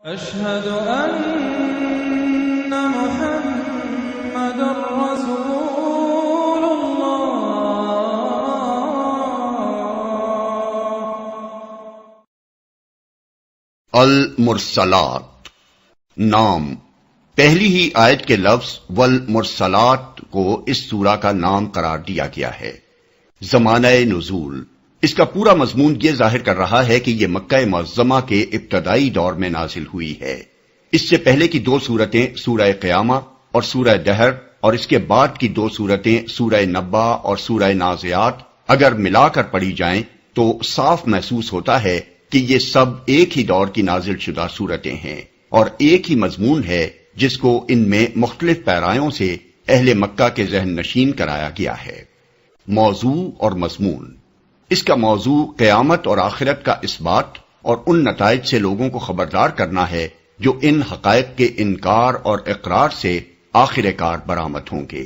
أشهد أن محمد رسول الله۔ المرسلات نام، پہلی ہی آیت کے لفظ والمرسلات کو اس سورہ کا نام قرار دیا گیا ہے۔ زمانہ نزول، اس کا پورا مضمون یہ ظاہر کر رہا ہے کہ یہ مکہ معظمہ کے ابتدائی دور میں نازل ہوئی ہے۔ اس سے پہلے کی دو سورتیں سورہ قیامہ اور سورہ دہر، اور اس کے بعد کی دو سورتیں سورہ نبا اور سورہ نازعات اگر ملا کر پڑھی جائیں تو صاف محسوس ہوتا ہے کہ یہ سب ایک ہی دور کی نازل شدہ سورتیں ہیں اور ایک ہی مضمون ہے جس کو ان میں مختلف پیرایوں سے اہل مکہ کے ذہن نشین کرایا گیا ہے۔ موضوع اور مضمون، اس کا موضوع قیامت اور آخرت کا اثبات اور ان نتائج سے لوگوں کو خبردار کرنا ہے جو ان حقائق کے انکار اور اقرار سے آخر کار برآمد ہوں گے۔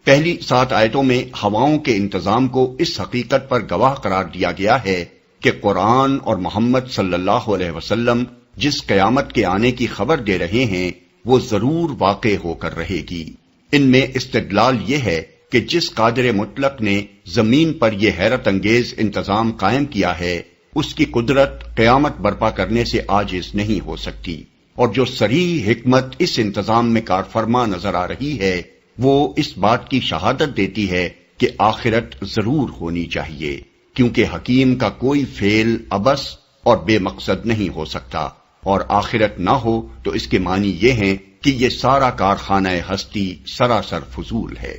پہلی 7 آیتوں میں ہواؤں کے انتظام کو اس حقیقت پر گواہ قرار دیا گیا ہے کہ قرآن اور محمد صلی اللہ علیہ وسلم جس قیامت کے آنے کی خبر دے رہے ہیں وہ ضرور واقع ہو کر رہے گی۔ ان میں استدلال یہ ہے کہ جس قادر مطلق نے زمین پر یہ حیرت انگیز انتظام قائم کیا ہے اس کی قدرت قیامت برپا کرنے سے عاجز نہیں ہو سکتی، اور جو صریح حکمت اس انتظام میں کار فرما نظر آ رہی ہے وہ اس بات کی شہادت دیتی ہے کہ آخرت ضرور ہونی چاہیے، کیونکہ حکیم کا کوئی فعل عبث اور بے مقصد نہیں ہو سکتا، اور آخرت نہ ہو تو اس کے معنی یہ ہیں کہ یہ سارا کارخانہ ہستی سراسر فضول ہے۔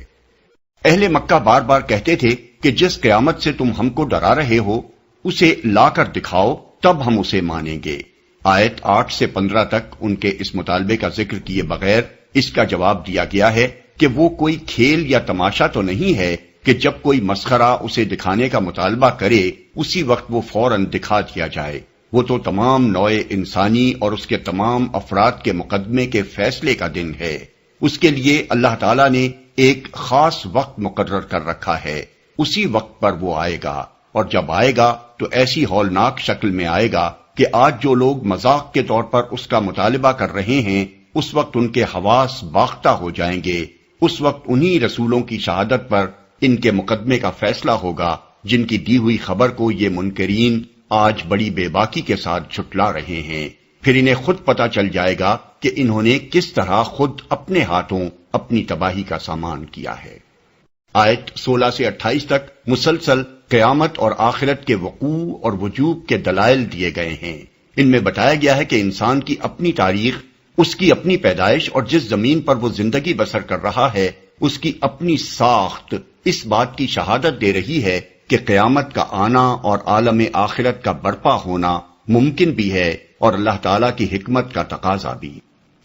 اہل مکہ بار بار کہتے تھے کہ جس قیامت سے تم ہم کو ڈرا رہے ہو اسے لا کر دکھاؤ تب ہم اسے مانیں گے۔ آیت 8 سے 15 تک ان کے اس مطالبے کا ذکر کیے بغیر اس کا جواب دیا گیا ہے کہ وہ کوئی کھیل یا تماشا تو نہیں ہے کہ جب کوئی مسخرہ اسے دکھانے کا مطالبہ کرے اسی وقت وہ فوراً دکھا دیا جائے۔ وہ تو تمام نوع انسانی اور اس کے تمام افراد کے مقدمے کے فیصلے کا دن ہے۔ اس کے لیے اللہ تعالیٰ نے ایک خاص وقت مقرر کر رکھا ہے، اسی وقت پر وہ آئے گا، اور جب آئے گا تو ایسی ہولناک شکل میں آئے گا کہ آج جو لوگ مذاق کے طور پر اس کا مطالبہ کر رہے ہیں اس وقت ان کے حواس باختہ ہو جائیں گے۔ اس وقت انہی رسولوں کی شہادت پر ان کے مقدمے کا فیصلہ ہوگا جن کی دی ہوئی خبر کو یہ منکرین آج بڑی بے باکی کے ساتھ جھٹلا رہے ہیں۔ پھر انہیں خود پتہ چل جائے گا کہ انہوں نے کس طرح خود اپنے ہاتھوں اپنی تباہی کا سامان کیا ہے۔ آیت 16 سے 28 تک مسلسل قیامت اور آخرت کے وقوع اور وجوب کے دلائل دیے گئے ہیں۔ ان میں بتایا گیا ہے کہ انسان کی اپنی تاریخ، اس کی اپنی پیدائش اور جس زمین پر وہ زندگی بسر کر رہا ہے اس کی اپنی ساخت اس بات کی شہادت دے رہی ہے کہ قیامت کا آنا اور عالم آخرت کا برپا ہونا ممکن بھی ہے اور اللہ تعالیٰ کی حکمت کا تقاضا بھی۔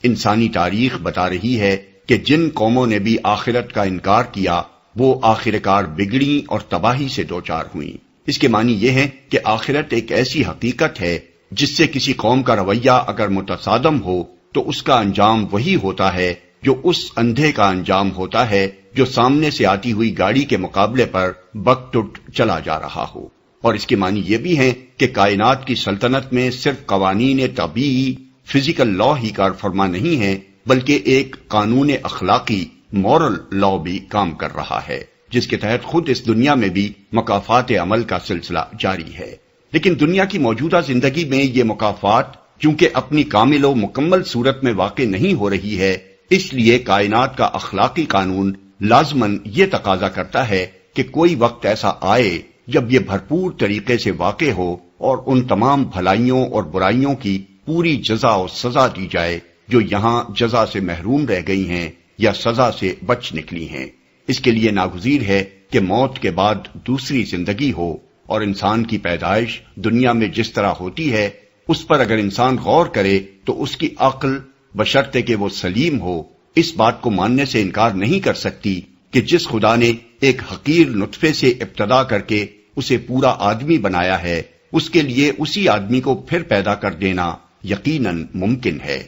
انسانی تاریخ بتا رہی ہے کہ جن قوموں نے بھی آخرت کا انکار کیا وہ آخرکار بگڑی اور تباہی سے دوچار ہوئیں۔ اس کے معنی یہ ہے کہ آخرت ایک ایسی حقیقت ہے جس سے کسی قوم کا رویہ اگر متصادم ہو تو اس کا انجام وہی ہوتا ہے جو اس اندھے کا انجام ہوتا ہے جو سامنے سے آتی ہوئی گاڑی کے مقابلے پر بک ٹوٹ چلا جا رہا ہو۔ اور اس کے معنی یہ بھی ہیں کہ کائنات کی سلطنت میں صرف قوانین طبیعی فزیکل لا ہی کار فرما نہیں ہے بلکہ ایک قانون اخلاقی مورل لا بھی کام کر رہا ہے جس کے تحت خود اس دنیا میں بھی مکافات عمل کا سلسلہ جاری ہے۔ لیکن دنیا کی موجودہ زندگی میں یہ مکافات چونکہ اپنی کامل و مکمل صورت میں واقع نہیں ہو رہی ہے، اس لیے کائنات کا اخلاقی قانون لازماً یہ تقاضا کرتا ہے کہ کوئی وقت ایسا آئے جب یہ بھرپور طریقے سے واقع ہو اور ان تمام بھلائیوں اور برائیوں کی پوری جزا و سزا دی جائے جو یہاں جزا سے محروم رہ گئی ہیں یا سزا سے بچ نکلی ہیں۔ اس کے لیے ناگزیر ہے کہ موت کے بعد دوسری زندگی ہو، اور انسان کی پیدائش دنیا میں جس طرح ہوتی ہے اس پر اگر انسان غور کرے تو اس کی عقل بشرطے کہ وہ سلیم ہو اس بات کو ماننے سے انکار نہیں کر سکتی کہ جس خدا نے ایک حقیر نطفے سے ابتدا کر کے اسے پورا آدمی بنایا ہے اس کے لیے اسی آدمی کو پھر پیدا کر دینا یقیناً ممکن ہے۔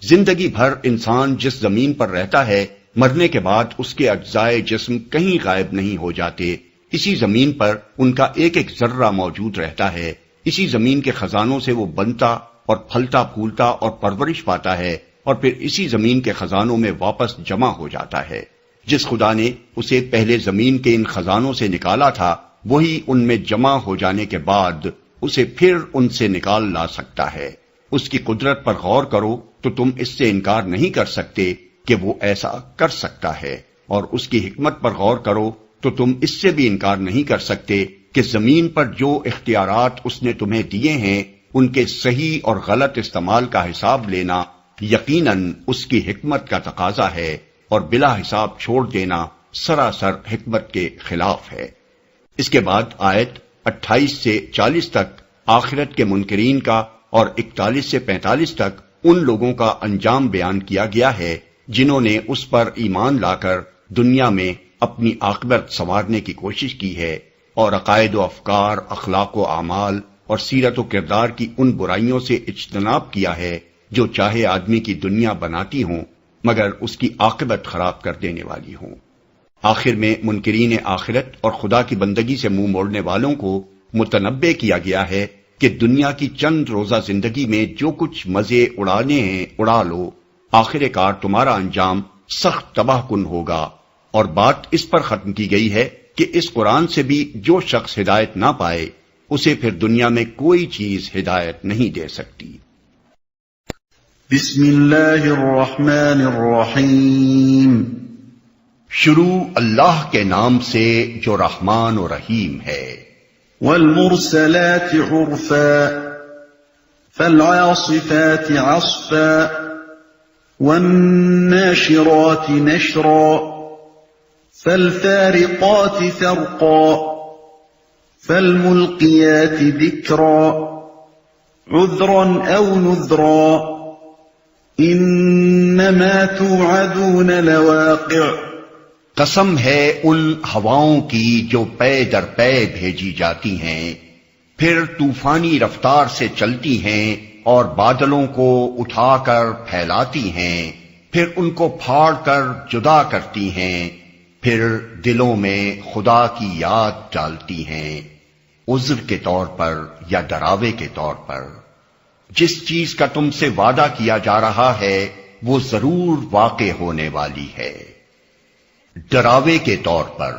زندگی بھر انسان جس زمین پر رہتا ہے مرنے کے بعد اس کے اجزائے جسم کہیں غائب نہیں ہو جاتے، اسی زمین پر ان کا ایک ایک ذرہ موجود رہتا ہے، اسی زمین کے خزانوں سے وہ بنتا اور پھلتا پھولتا اور پرورش پاتا ہے اور پھر اسی زمین کے خزانوں میں واپس جمع ہو جاتا ہے۔ جس خدا نے اسے پہلے زمین کے ان خزانوں سے نکالا تھا وہی ان میں جمع ہو جانے کے بعد اسے پھر ان سے نکال لا سکتا ہے۔ اس کی قدرت پر غور کرو تو تم اس سے انکار نہیں کر سکتے کہ وہ ایسا کر سکتا ہے، اور اس کی حکمت پر غور کرو تو تم اس سے بھی انکار نہیں کر سکتے کہ زمین پر جو اختیارات اس نے تمہیں دیے ہیں ان کے صحیح اور غلط استعمال کا حساب لینا یقیناً اس کی حکمت کا تقاضا ہے، اور بلا حساب چھوڑ دینا سراسر حکمت کے خلاف ہے۔ اس کے بعد آیت 28 سے 40 تک آخرت کے منکرین کا اور 41 سے 45 تک ان لوگوں کا انجام بیان کیا گیا ہے جنہوں نے اس پر ایمان لا کر دنیا میں اپنی عاقبت سنوارنے کی کوشش کی ہے، اور عقائد و افکار، اخلاق و اعمال اور سیرت و کردار کی ان برائیوں سے اجتناب کیا ہے جو چاہے آدمی کی دنیا بناتی ہوں مگر اس کی عاقبت خراب کر دینے والی ہوں۔ آخر میں منکرین آخرت اور خدا کی بندگی سے منہ موڑنے والوں کو متنبہ کیا گیا ہے کہ دنیا کی چند روزہ زندگی میں جو کچھ مزے اڑانے ہیں اڑا لو، آخر کار تمہارا انجام سخت تباہ کن ہوگا۔ اور بات اس پر ختم کی گئی ہے کہ اس قرآن سے بھی جو شخص ہدایت نہ پائے اسے پھر دنیا میں کوئی چیز ہدایت نہیں دے سکتی۔ بسم اللہ الرحمن الرحیم۔ شروع اللہ کے نام سے جو رحمان و رحیم ہے۔ والمرسلات عرفا فالعاصفات عصفا والناشرات نشرا فالفارقات فرقا فالملقيات ذكرا عذرا أو نذرا إنما توعدون لواقع۔ قسم ہے ان ہواؤں کی جو پے در پے بھیجی جاتی ہیں، پھر طوفانی رفتار سے چلتی ہیں اور بادلوں کو اٹھا کر پھیلاتی ہیں، پھر ان کو پھاڑ کر جدا کرتی ہیں، پھر دلوں میں خدا کی یاد ڈالتی ہیں، عذر کے طور پر یا ڈراوے کے طور پر۔ جس چیز کا تم سے وعدہ کیا جا رہا ہے وہ ضرور واقع ہونے والی ہے۔ ڈراوے کے طور پر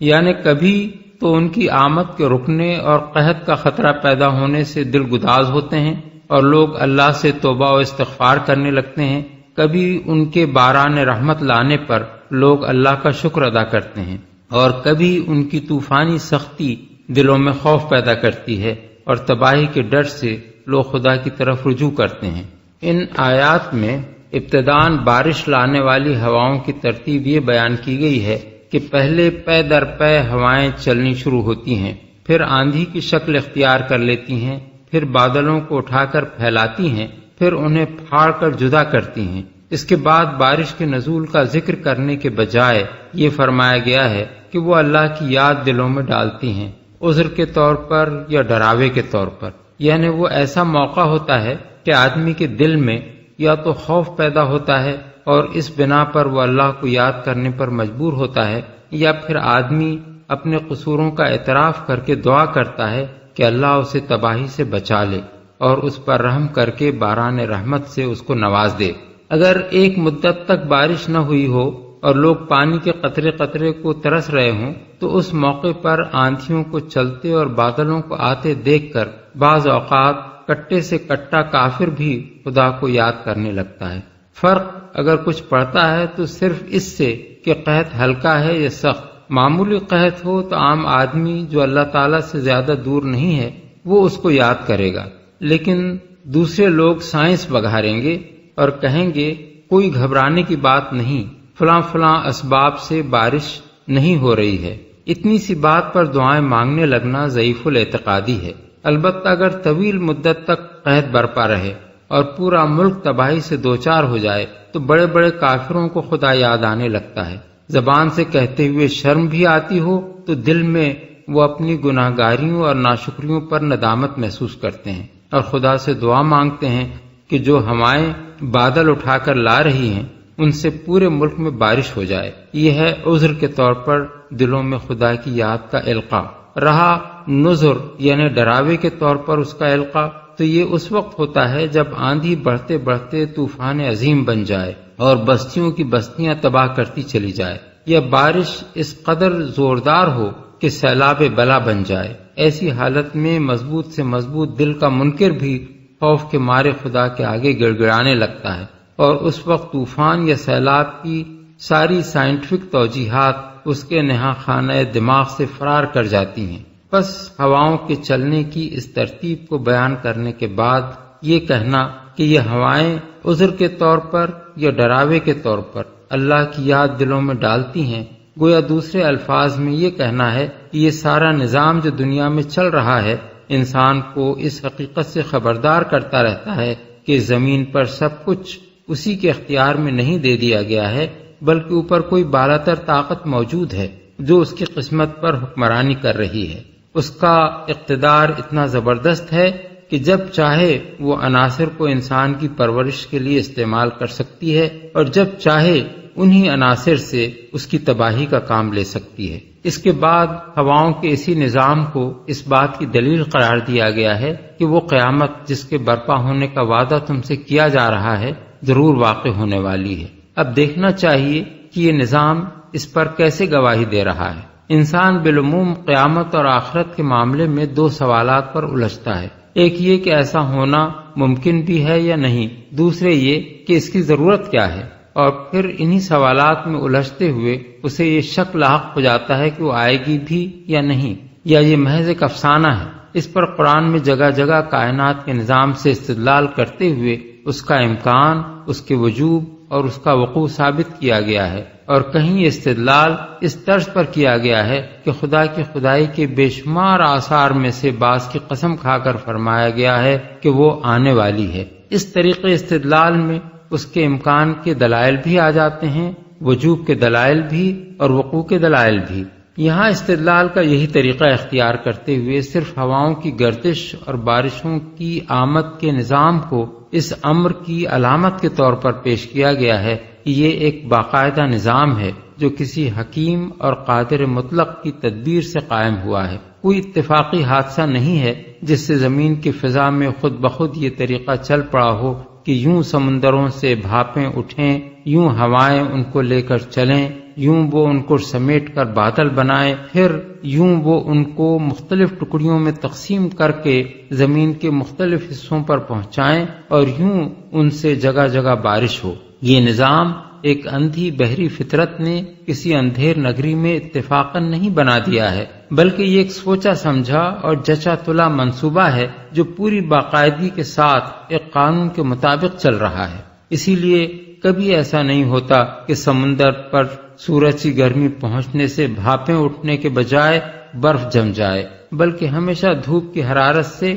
یعنی کبھی تو ان کی آمد کے رکنے اور قحط کا خطرہ پیدا ہونے سے دل گداز ہوتے ہیں اور لوگ اللہ سے توبہ و استغفار کرنے لگتے ہیں، کبھی ان کے باران رحمت لانے پر لوگ اللہ کا شکر ادا کرتے ہیں، اور کبھی ان کی طوفانی سختی دلوں میں خوف پیدا کرتی ہے اور تباہی کے ڈر سے لوگ خدا کی طرف رجوع کرتے ہیں۔ ان آیات میں ابتداً بارش لانے والی ہواؤں کی ترتیب یہ بیان کی گئی ہے کہ پہلے پے در پے ہوائیں چلنی شروع ہوتی ہیں، پھر آندھی کی شکل اختیار کر لیتی ہیں، پھر بادلوں کو اٹھا کر پھیلاتی ہیں، پھر انہیں پھاڑ کر جدا کرتی ہیں۔ اس کے بعد بارش کے نزول کا ذکر کرنے کے بجائے یہ فرمایا گیا ہے کہ وہ اللہ کی یاد دلوں میں ڈالتی ہیں، عذر کے طور پر یا ڈراوے کے طور پر۔ یعنی وہ ایسا موقع ہوتا ہے کہ آدمی کے دل میں یا تو خوف پیدا ہوتا ہے اور اس بنا پر وہ اللہ کو یاد کرنے پر مجبور ہوتا ہے، یا پھر آدمی اپنے قصوروں کا اعتراف کر کے دعا کرتا ہے کہ اللہ اسے تباہی سے بچا لے اور اس پر رحم کر کے باران رحمت سے اس کو نواز دے۔ اگر ایک مدت تک بارش نہ ہوئی ہو اور لوگ پانی کے قطرے قطرے کو ترس رہے ہوں تو اس موقع پر آندھیوں کو چلتے اور بادلوں کو آتے دیکھ کر بعض اوقات کٹے سے کٹا کافر بھی خدا کو یاد کرنے لگتا ہے۔ فرق اگر کچھ پڑتا ہے تو صرف اس سے کہ قحط ہلکا ہے یا سخت۔ معمولی قحط ہو تو عام آدمی جو اللہ تعالیٰ سے زیادہ دور نہیں ہے وہ اس کو یاد کرے گا، لیکن دوسرے لوگ سائنس بگھاریں گے اور کہیں گے کوئی گھبرانے کی بات نہیں، فلاں فلاں اسباب سے بارش نہیں ہو رہی ہے۔ اتنی سی بات پر دعائیں مانگنے لگنا ضعیف الاعتقادی ہے۔ البتہ اگر طویل مدت تک قحط برپا رہے اور پورا ملک تباہی سے دوچار ہو جائے تو بڑے بڑے کافروں کو خدا یاد آنے لگتا ہے، زبان سے کہتے ہوئے شرم بھی آتی ہو تو دل میں وہ اپنی گناہگاریوں اور ناشکریوں پر ندامت محسوس کرتے ہیں اور خدا سے دعا مانگتے ہیں کہ جو ہوائیں بادل اٹھا کر لا رہی ہیں ان سے پورے ملک میں بارش ہو جائے۔ یہ ہے عذر کے طور پر دلوں میں خدا کی یاد کا القاء۔ رہا نذر یعنی ڈراوے کے طور پر اس کا القاء، تو یہ اس وقت ہوتا ہے جب آندھی بڑھتے بڑھتے طوفان عظیم بن جائے اور بستیوں کی بستیاں تباہ کرتی چلی جائے، یا بارش اس قدر زوردار ہو کہ سیلاب بلا بن جائے۔ ایسی حالت میں مضبوط سے مضبوط دل کا منکر بھی خوف کے مارے خدا کے آگے گڑ گڑانے لگتا ہے، اور اس وقت طوفان یا سیلاب کی ساری سائنٹیفک توجیحات اس کے نہا خانہ دماغ سے فرار کر جاتی ہیں۔ بس ہواؤں کے چلنے کی اس ترتیب کو بیان کرنے کے بعد یہ کہنا کہ یہ ہوائیں عذر کے طور پر یا ڈراوے کے طور پر اللہ کی یاد دلوں میں ڈالتی ہیں، گویا دوسرے الفاظ میں یہ کہنا ہے کہ یہ سارا نظام جو دنیا میں چل رہا ہے انسان کو اس حقیقت سے خبردار کرتا رہتا ہے کہ زمین پر سب کچھ اسی کے اختیار میں نہیں دے دیا گیا ہے، بلکہ اوپر کوئی بالاتر طاقت موجود ہے جو اس کی قسمت پر حکمرانی کر رہی ہے۔ اس کا اقتدار اتنا زبردست ہے کہ جب چاہے وہ عناصر کو انسان کی پرورش کے لیے استعمال کر سکتی ہے، اور جب چاہے انہی عناصر سے اس کی تباہی کا کام لے سکتی ہے۔ اس کے بعد ہواؤں کے اسی نظام کو اس بات کی دلیل قرار دیا گیا ہے کہ وہ قیامت جس کے برپا ہونے کا وعدہ تم سے کیا جا رہا ہے ضرور واقع ہونے والی ہے۔ اب دیکھنا چاہیے کہ یہ نظام اس پر کیسے گواہی دے رہا ہے۔ انسان بالعموم قیامت اور آخرت کے معاملے میں دو سوالات پر الجھتا ہے، ایک یہ کہ ایسا ہونا ممکن بھی ہے یا نہیں، دوسرے یہ کہ اس کی ضرورت کیا ہے، اور پھر انہی سوالات میں الجھتے ہوئے اسے یہ شک لاحق ہو جاتا ہے کہ وہ آئے گی بھی یا نہیں، یا یہ محض ایک افسانہ ہے۔ اس پر قرآن میں جگہ جگہ کائنات کے نظام سے استدلال کرتے ہوئے اس کا امکان، اس کے وجوب اور اس کا وقوع ثابت کیا گیا ہے، اور کہیں استدلال اس طرز پر کیا گیا ہے کہ خدا کی خدائی کے بے شمار آثار میں سے بعض کی قسم کھا کر فرمایا گیا ہے کہ وہ آنے والی ہے۔ اس طریقے استدلال میں اس کے امکان کے دلائل بھی آ جاتے ہیں، وجوب کے دلائل بھی اور وقوع کے دلائل بھی۔ یہاں استدلال کا یہی طریقہ اختیار کرتے ہوئے صرف ہواؤں کی گردش اور بارشوں کی آمد کے نظام کو اس امر کی علامت کے طور پر پیش کیا گیا ہے کہ یہ ایک باقاعدہ نظام ہے جو کسی حکیم اور قادر مطلق کی تدبیر سے قائم ہوا ہے۔ کوئی اتفاقی حادثہ نہیں ہے جس سے زمین کی فضا میں خود بخود یہ طریقہ چل پڑا ہو کہ یوں سمندروں سے بھاپیں اٹھیں، یوں ہوائیں ان کو لے کر چلیں، یوں وہ ان کو سمیٹ کر بادل بنائیں، پھر یوں وہ ان کو مختلف ٹکڑیوں میں تقسیم کر کے زمین کے مختلف حصوں پر پہنچائیں، اور یوں ان سے جگہ جگہ بارش ہو۔ یہ نظام ایک اندھی بحری فطرت نے کسی اندھیر نگری میں اتفاقاً نہیں بنا دیا ہے، بلکہ یہ ایک سوچا سمجھا اور جچا تلا منصوبہ ہے جو پوری باقاعدگی کے ساتھ ایک قانون کے مطابق چل رہا ہے۔ اسی لیے کبھی ایسا نہیں ہوتا کہ سمندر پر سورج کی گرمی پہنچنے سے بھاپیں اٹھنے کے بجائے برف جم جائے، بلکہ ہمیشہ دھوپ کی حرارت سے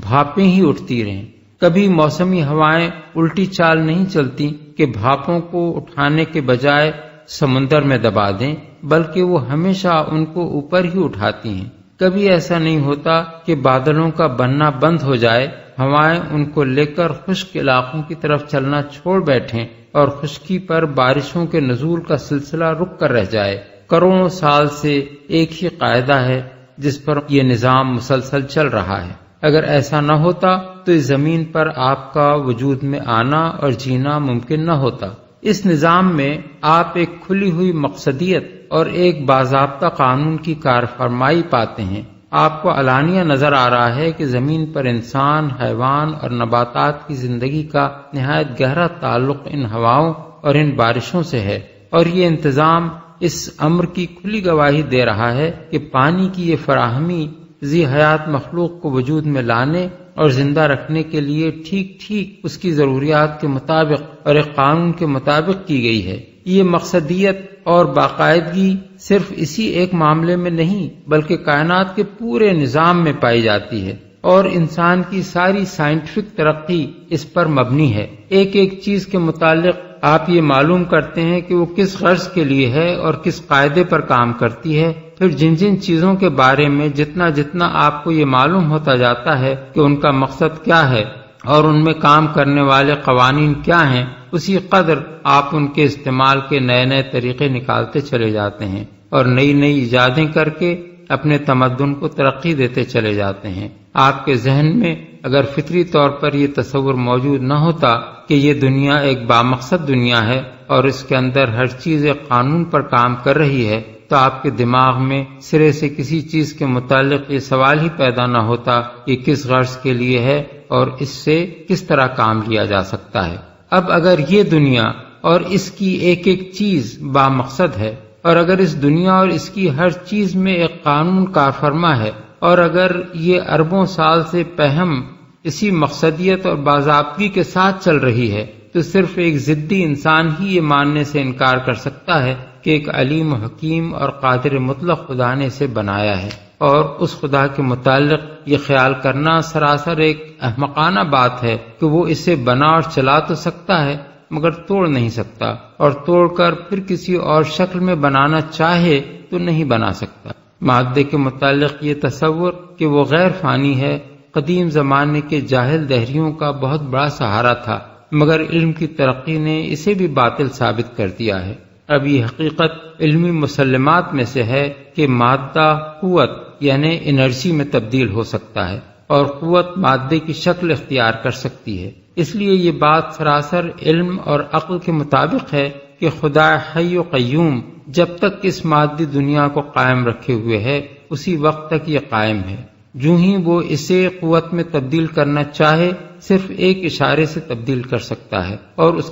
بھاپیں ہی اٹھتی رہیں۔ کبھی موسمی ہوائیں الٹی چال نہیں چلتی کہ بھاپوں کو اٹھانے کے بجائے سمندر میں دبا دیں، بلکہ وہ ہمیشہ ان کو اوپر ہی اٹھاتی ہیں۔ کبھی ایسا نہیں ہوتا کہ بادلوں کا بننا بند ہو جائے، ہوائیں ان کو لے کر خشک علاقوں کی طرف چلنا چھوڑ بیٹھیں اور خشکی پر بارشوں کے نزول کا سلسلہ رک کر رہ جائے۔ کروڑوں سال سے ایک ہی قاعدہ ہے جس پر یہ نظام مسلسل چل رہا ہے۔ اگر ایسا نہ ہوتا تو اس زمین پر آپ کا وجود میں آنا اور جینا ممکن نہ ہوتا۔ اس نظام میں آپ ایک کھلی ہوئی مقصدیت اور ایک باضابطہ قانون کی کارفرمائی پاتے ہیں۔ آپ کو علانیہ نظر آ رہا ہے کہ زمین پر انسان، حیوان اور نباتات کی زندگی کا نہایت گہرا تعلق ان ہواؤں اور ان بارشوں سے ہے، اور یہ انتظام اس امر کی کھلی گواہی دے رہا ہے کہ پانی کی یہ فراہمی ذی حیات مخلوق کو وجود میں لانے اور زندہ رکھنے کے لیے ٹھیک ٹھیک اس کی ضروریات کے مطابق اور ایک قانون کے مطابق کی گئی ہے۔ یہ مقصدیت اور باقاعدگی صرف اسی ایک معاملے میں نہیں بلکہ کائنات کے پورے نظام میں پائی جاتی ہے، اور انسان کی ساری سائنٹیفک ترقی اس پر مبنی ہے۔ ایک ایک چیز کے متعلق آپ یہ معلوم کرتے ہیں کہ وہ کس غرض کے لیے ہے اور کس قاعدے پر کام کرتی ہے۔ پھر جن جن چیزوں کے بارے میں جتنا جتنا آپ کو یہ معلوم ہوتا جاتا ہے کہ ان کا مقصد کیا ہے اور ان میں کام کرنے والے قوانین کیا ہیں، اسی قدر آپ ان کے استعمال کے نئے نئے طریقے نکالتے چلے جاتے ہیں اور نئی نئی ایجادیں کر کے اپنے تمدن کو ترقی دیتے چلے جاتے ہیں۔ آپ کے ذہن میں اگر فطری طور پر یہ تصور موجود نہ ہوتا کہ یہ دنیا ایک بامقصد دنیا ہے اور اس کے اندر ہر چیز ایک قانون پر کام کر رہی ہے، تو آپ کے دماغ میں سرے سے کسی چیز کے متعلق یہ سوال ہی پیدا نہ ہوتا کہ کس غرض کے لیے ہے اور اس سے کس طرح کام لیا جا سکتا ہے۔ اب اگر یہ دنیا اور اس کی ایک ایک چیز بامقصد ہے، اور اگر اس دنیا اور اس کی ہر چیز میں ایک قانون کار فرما ہے، اور اگر یہ اربوں سال سے پہم اسی مقصدیت اور باضابطگی کے ساتھ چل رہی ہے، تو صرف ایک ضدی انسان ہی یہ ماننے سے انکار کر سکتا ہے کہ ایک علیم و حکیم اور قادر مطلق خدا نے اسے بنایا ہے، اور اس خدا کے متعلق یہ خیال کرنا سراسر ایک احمقانہ بات ہے کہ وہ اسے بنا اور چلا تو سکتا ہے مگر توڑ نہیں سکتا، اور توڑ کر پھر کسی اور شکل میں بنانا چاہے تو نہیں بنا سکتا۔ مادے کے متعلق یہ تصور کہ وہ غیر فانی ہے قدیم زمانے کے جاہل دہریوں کا بہت بڑا سہارا تھا، مگر علم کی ترقی نے اسے بھی باطل ثابت کر دیا ہے۔ اب یہ حقیقت علمی مسلمات میں سے ہے کہ مادہ قوت یعنی انرجی میں تبدیل ہو سکتا ہے، اور قوت مادے کی شکل اختیار کر سکتی ہے۔ اس لیے یہ بات سراسر علم اور عقل کے مطابق ہے کہ خدا حی و قیوم جب تک اس مادی دنیا کو قائم رکھے ہوئے ہے اسی وقت تک یہ قائم ہے۔ جو ہی وہ اسے قوت میں تبدیل کرنا چاہے صرف ایک اشارے سے تبدیل کر سکتا ہے، اور اس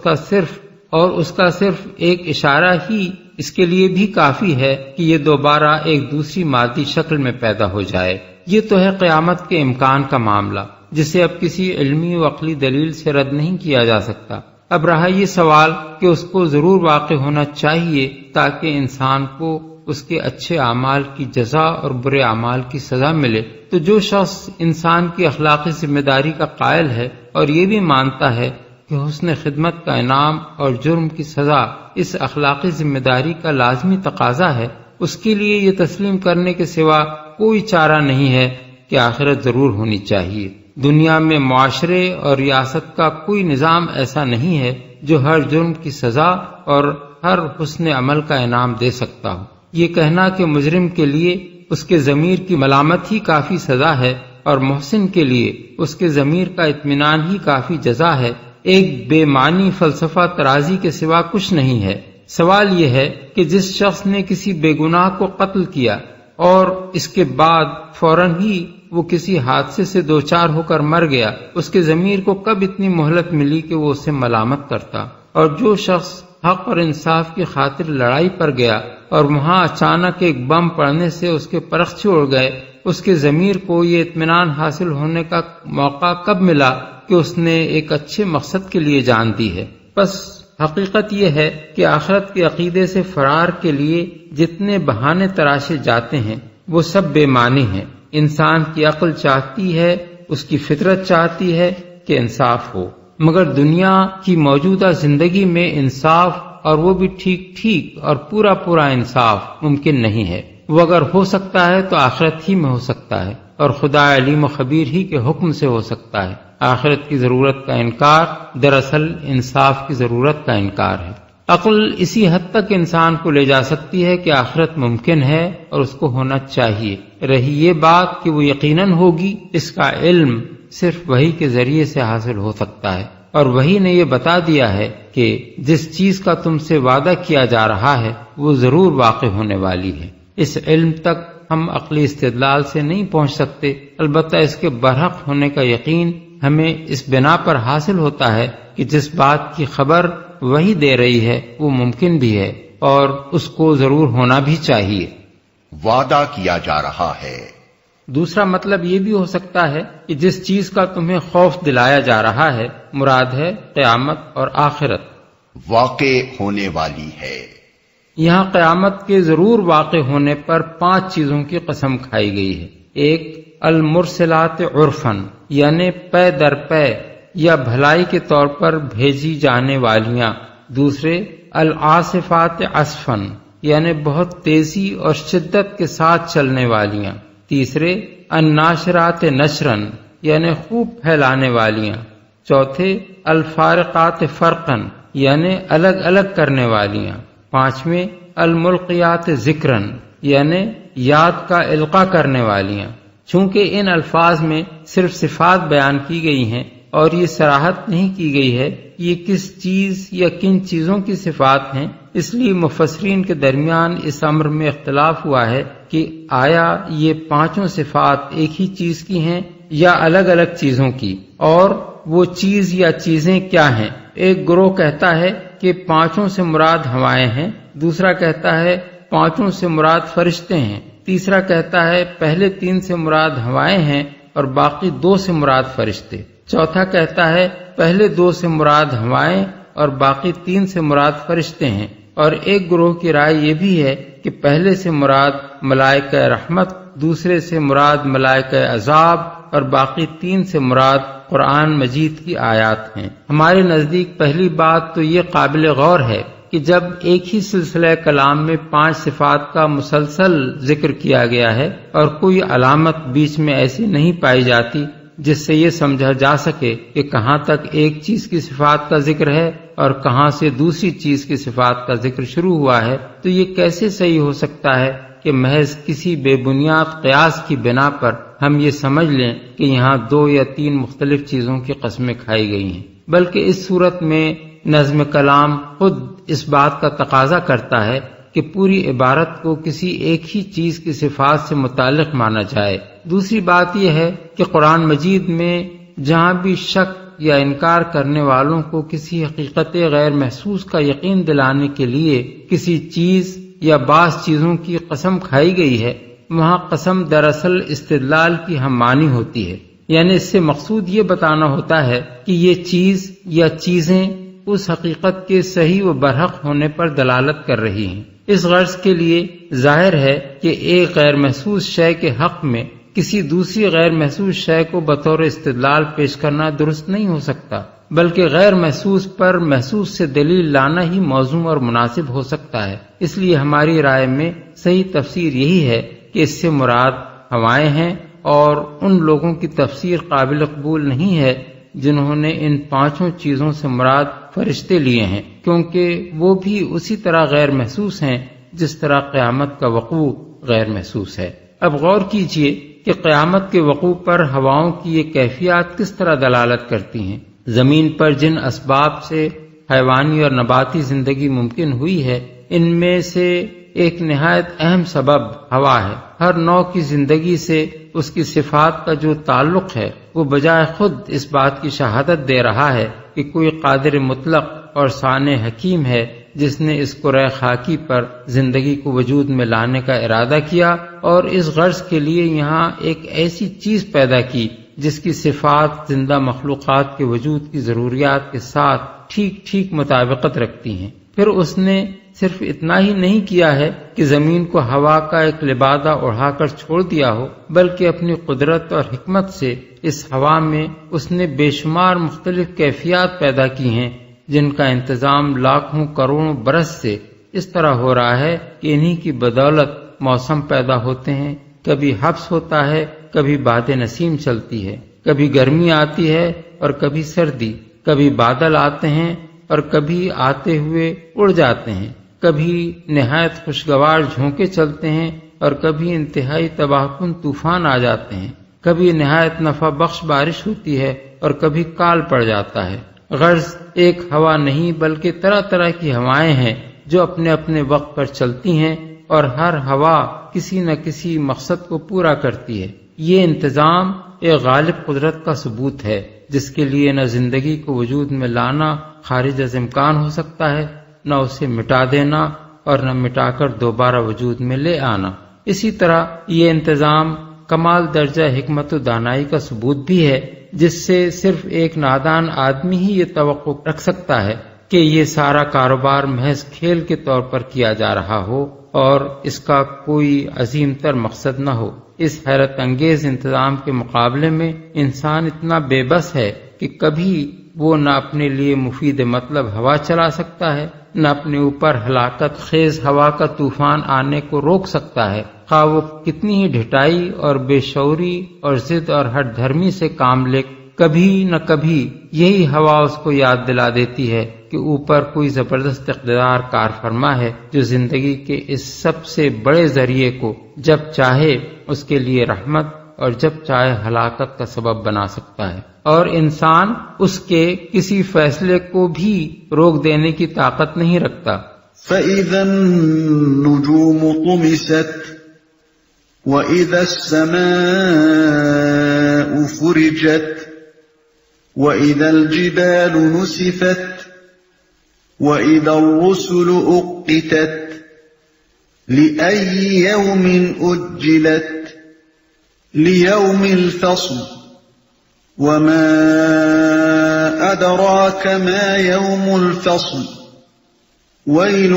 کا صرف ایک اشارہ ہی اس کے لیے بھی کافی ہے کہ یہ دوبارہ ایک دوسری مادی شکل میں پیدا ہو جائے۔ یہ تو ہے قیامت کے امکان کا معاملہ، جسے اب کسی علمی و عقلی دلیل سے رد نہیں کیا جا سکتا۔ اب رہا یہ سوال کہ اس کو ضرور واقع ہونا چاہیے تاکہ انسان کو اس کے اچھے اعمال کی جزا اور برے اعمال کی سزا ملے، تو جو شخص انسان کی اخلاقی ذمہ داری کا قائل ہے اور یہ بھی مانتا ہے کہ حسن خدمت کا انعام اور جرم کی سزا اس اخلاقی ذمہ داری کا لازمی تقاضا ہے، اس کے لیے یہ تسلیم کرنے کے سوا کوئی چارہ نہیں ہے کہ آخرت ضرور ہونی چاہیے۔ دنیا میں معاشرے اور ریاست کا کوئی نظام ایسا نہیں ہے جو ہر جرم کی سزا اور ہر حسن عمل کا انعام دے سکتا ہو۔ یہ کہنا کہ مجرم کے لیے اس کے ضمیر کی ملامت ہی کافی سزا ہے اور محسن کے لیے اس کے ضمیر کا اطمینان ہی کافی جزا ہے، ایک بے معنی فلسفہ ترازی کے سوا کچھ نہیں ہے۔ سوال یہ ہے کہ جس شخص نے کسی بے گناہ کو قتل کیا اور اس کے بعد فوراً ہی وہ کسی حادثے سے دوچار ہو کر مر گیا، اس کے ضمیر کو کب اتنی مہلت ملی کہ وہ اسے ملامت کرتا؟ اور جو شخص حق اور انصاف کی خاطر لڑائی پر گیا اور وہاں اچانک ایک بم پڑنے سے اس کے پرخچے اڑ گئے، اس کے ضمیر کو یہ اطمینان حاصل ہونے کا موقع کب ملا کہ اس نے ایک اچھے مقصد کے لیے جان دی ہے؟ بس حقیقت یہ ہے کہ آخرت کے عقیدے سے فرار کے لیے جتنے بہانے تراشے جاتے ہیں وہ سب بے معنی ہیں۔ انسان کی عقل چاہتی ہے، اس کی فطرت چاہتی ہے کہ انصاف ہو، مگر دنیا کی موجودہ زندگی میں انصاف، اور وہ بھی ٹھیک اور پورا انصاف ممکن نہیں ہے۔ وہ اگر ہو سکتا ہے تو آخرت ہی میں ہو سکتا ہے، اور خدا علیم و خبیر ہی کے حکم سے ہو سکتا ہے۔ آخرت کی ضرورت کا انکار دراصل انصاف کی ضرورت کا انکار ہے۔ عقل اسی حد تک انسان کو لے جا سکتی ہے کہ آخرت ممکن ہے اور اس کو ہونا چاہیے، رہی یہ بات کہ وہ یقیناً ہوگی، اس کا علم صرف وحی کے ذریعے سے حاصل ہو سکتا ہے، اور وحی نے یہ بتا دیا ہے کہ جس چیز کا تم سے وعدہ کیا جا رہا ہے وہ ضرور واقع ہونے والی ہے۔ اس علم تک ہم عقلی استدلال سے نہیں پہنچ سکتے، البتہ اس کے برحق ہونے کا یقین ہمیں اس بنا پر حاصل ہوتا ہے کہ جس بات کی خبر وہی دے رہی ہے وہ ممکن بھی ہے اور اس کو ضرور ہونا بھی چاہیے۔ وعدہ کیا جا رہا ہے۔ دوسرا مطلب یہ بھی ہو سکتا ہے کہ جس چیز کا تمہیں خوف دلایا جا رہا ہے مراد ہے قیامت اور آخرت، واقع ہونے والی ہے۔ یہاں قیامت کے ضرور واقع ہونے پر 5 چیزوں کی قسم کھائی گئی ہے۔ ایک، المرسلات عرفن یعنی پے در پے یا بھلائی کے طور پر بھیجی جانے والیاں۔ دوسرے، العاصفات عصفن یعنی بہت تیزی اور شدت کے ساتھ چلنے والیاں۔ تیسرے، الناشرات نشرن یعنی خوب پھیلانے والیاں۔ چوتھے، الفارقات فرقن یعنی الگ الگ کرنے والیاں۔ پانچویں، الملقیات ذکرن یعنی یاد کا القاء کرنے والیاں۔ چونکہ ان الفاظ میں صرف صفات بیان کی گئی ہیں اور یہ صراحت نہیں کی گئی ہے کہ یہ کس چیز یا کن چیزوں کی صفات ہیں، اس لیے مفسرین کے درمیان اس امر میں اختلاف ہوا ہے کہ آیا یہ پانچوں صفات ایک ہی چیز کی ہیں یا الگ الگ چیزوں کی، اور وہ چیز یا چیزیں کیا ہیں۔ ایک گروہ کہتا ہے کہ پانچوں سے مراد ہوائیں ہیں، دوسرا کہتا ہے پانچوں سے مراد فرشتے ہیں، تیسرا کہتا ہے پہلے 3 سے مراد ہوائیں ہیں اور باقی 2 سے مراد فرشتے، چوتھا کہتا ہے پہلے 2 سے مراد ہوائیں اور باقی 3 سے مراد فرشتے ہیں، اور ایک گروہ کی رائے یہ بھی ہے کہ پہلے سے مراد ملائکہ رحمت، دوسرے سے مراد ملائکہ عذاب اور باقی 3 سے مراد قرآن مجید کی آیات ہیں۔ ہمارے نزدیک پہلی بات تو یہ قابل غور ہے کہ جب ایک ہی سلسلہ کلام میں 5 صفات کا مسلسل ذکر کیا گیا ہے اور کوئی علامت بیچ میں ایسی نہیں پائی جاتی جس سے یہ سمجھا جا سکے کہ کہاں تک ایک چیز کی صفات کا ذکر ہے اور کہاں سے دوسری چیز کی صفات کا ذکر شروع ہوا ہے، تو یہ کیسے صحیح ہو سکتا ہے کہ محض کسی بے بنیاد قیاس کی بنا پر ہم یہ سمجھ لیں کہ یہاں 2 یا 3 مختلف چیزوں کی قسمیں کھائی گئی ہیں، بلکہ اس صورت میں نظم کلام خود اس بات کا تقاضا کرتا ہے کہ پوری عبارت کو کسی ایک ہی چیز کی صفات سے متعلق مانا جائے۔ دوسری بات یہ ہے کہ قرآن مجید میں جہاں بھی شک یا انکار کرنے والوں کو کسی حقیقت غیر محسوس کا یقین دلانے کے لیے کسی چیز یا بعض چیزوں کی قسم کھائی گئی ہے، وہاں قسم دراصل استدلال کی ہم معنی ہوتی ہے، یعنی اس سے مقصود یہ بتانا ہوتا ہے کہ یہ چیز یا چیزیں اس حقیقت کے صحیح و برحق ہونے پر دلالت کر رہی ہیں۔ اس غرض کے لیے ظاہر ہے کہ ایک غیر محسوس شے کے حق میں کسی دوسری غیر محسوس شے کو بطور استدلال پیش کرنا درست نہیں ہو سکتا، بلکہ غیر محسوس پر محسوس سے دلیل لانا ہی موزوں اور مناسب ہو سکتا ہے۔ اس لیے ہماری رائے میں صحیح تفسیر یہی ہے کہ اس سے مراد ہوائیں ہیں، اور ان لوگوں کی تفسیر قابل قبول نہیں ہے جنہوں نے ان 5 چیزوں سے مراد فرشتے لیے ہیں، کیونکہ وہ بھی اسی طرح غیر محسوس ہیں جس طرح قیامت کا وقوع غیر محسوس ہے۔ اب غور کیجئے کہ قیامت کے وقوع پر ہواؤں کی یہ کیفیات کس طرح دلالت کرتی ہیں۔ زمین پر جن اسباب سے حیوانی اور نباتی زندگی ممکن ہوئی ہے، ان میں سے ایک نہایت اہم سبب ہوا ہے۔ ہر نوع کی زندگی سے اس کی صفات کا جو تعلق ہے وہ بجائے خود اس بات کی شہادت دے رہا ہے کہ کوئی قادر مطلق اور صانع حکیم ہے جس نے اس کرۂ خاکی پر زندگی کو وجود میں لانے کا ارادہ کیا اور اس غرض کے لیے یہاں ایک ایسی چیز پیدا کی جس کی صفات زندہ مخلوقات کے وجود کی ضروریات کے ساتھ ٹھیک ٹھیک مطابقت رکھتی ہیں۔ پھر اس نے صرف اتنا ہی نہیں کیا ہے کہ زمین کو ہوا کا ایک لبادہ اڑا کر چھوڑ دیا ہو، بلکہ اپنی قدرت اور حکمت سے اس ہوا میں اس نے بے شمار مختلف کیفیات پیدا کی ہیں جن کا انتظام لاکھوں کروڑوں برس سے اس طرح ہو رہا ہے کہ انہی کی بدولت موسم پیدا ہوتے ہیں، کبھی حبس ہوتا ہے، کبھی باد نسیم چلتی ہے، کبھی گرمی آتی ہے اور کبھی سردی، کبھی بادل آتے ہیں اور کبھی آتے ہوئے اڑ جاتے ہیں، کبھی نہایت خوشگوار جھونکے چلتے ہیں اور کبھی انتہائی تباہ کن طوفان آ جاتے ہیں، کبھی نہایت نفع بخش بارش ہوتی ہے اور کبھی کال پڑ جاتا ہے۔ غرض ایک ہوا نہیں بلکہ طرح طرح کی ہوائیں ہیں جو اپنے اپنے وقت پر چلتی ہیں اور ہر ہوا کسی نہ کسی مقصد کو پورا کرتی ہے۔ یہ انتظام ایک غالب قدرت کا ثبوت ہے جس کے لیے نہ زندگی کو وجود میں لانا خارج از امکان ہو سکتا ہے، نہ اسے مٹا دینا اور نہ مٹا کر دوبارہ وجود میں لے آنا۔ اسی طرح یہ انتظام کمال درجہ حکمت و دانائی کا ثبوت بھی ہے جس سے صرف ایک نادان آدمی ہی یہ توقع رکھ سکتا ہے کہ یہ سارا کاروبار محض کھیل کے طور پر کیا جا رہا ہو اور اس کا کوئی عظیم تر مقصد نہ ہو۔ اس حیرت انگیز انتظام کے مقابلے میں انسان اتنا بے بس ہے کہ کبھی وہ نہ اپنے لیے مفید مطلب ہوا چلا سکتا ہے، نہ اپنے اوپر ہلاکت خیز ہوا کا طوفان آنے کو روک سکتا ہے، خواہ وہ کتنی ہی ڈھٹائی اور بے شعوری اور ضد اور ہٹ دھرمی سے کام لے، کبھی نہ کبھی یہی ہوا اس کو یاد دلا دیتی ہے کہ اوپر کوئی زبردست اقتدار کار فرما ہے جو زندگی کے اس سب سے بڑے ذریعے کو جب چاہے اس کے لیے رحمت اور جب چاہے ہلاکت کا سبب بنا سکتا ہے، اور انسان اس کے کسی فیصلے کو بھی روک دینے کی طاقت نہیں رکھتا۔ فَإِذَا النُّجُومُ طُمِسَتْ وَإِذَا السَّمَاءُ فُرِجَتْ وَإِذَا الْجِبَالُ نُسِفَتْ وَإِذَا الرُّسُلُ أُقِّتَتْ لِأَيِّ يَوْمٍ أُجِّلَتْ لِيَوْمِ الْفَصْلِ وَمَا أَدْرَاكَ مَا يَوْمُ الْفَصْلِ وَيْلٌ